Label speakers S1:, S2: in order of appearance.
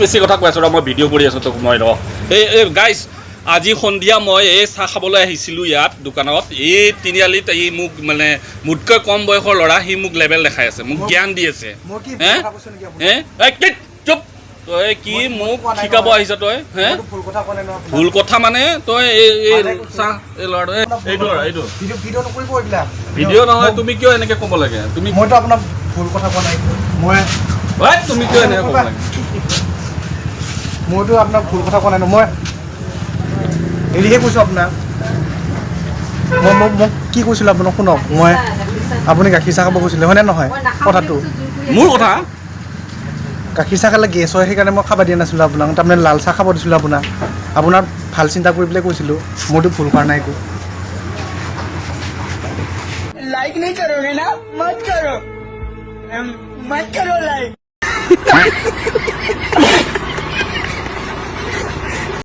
S1: বেছি কথা কৈ আছোঁ ৰ মই ভিডিঅ' কৰি আছোঁ তোক মই ৰ এই গাইজ আজি সন্ধিয়া মই এই চাহ খাবলৈ আহিছিলোঁ ইয়াত দোকানত এই তিনিআলিত এই মোক মানে মোতকৈ কম বয়সৰ ল'ৰা সি মোক লেবেল দেখাই আছে মোক জ্ঞান দি আছে চুপ তই কি মোক শিকাব আহিছ তই হে ভুল কথা মানে তই এই চাহ এই ল'ৰাটো এইটো ভিডিঅ' নহয় তুমি কিয় এনেকৈ ক'ব লাগে তুমি
S2: মইতো আপোনাক ভুল কথা কোৱা নাই
S1: তুমি কিয় এনেকৈ ক'ব লাগে
S2: মইতো আপোনাক ভুল কথা কোৱা নাই মই হেৰিহে কৈছোঁ আপোনাক মই কি কৈছিলোঁ আপোনাক শুনক মই আপুনি গাখীৰ চাহ খাব কৈছিলে হয়নে নহয় কথাটো
S1: মোৰ কথা
S2: গাখীৰ চাহ খালে গেছ হয় সেইকাৰণে মই খাব দিয়া নাছিলোঁ আপোনাক তাৰমানে লাল চাহ খাব দিছিলোঁ আপোনাৰ ভাল চিন্তা কৰি পেলাই কৈছিলোঁ মইতো ভুল কৰা নাই একো
S3: लाइक नहीं करोगे ना मत करो लाइक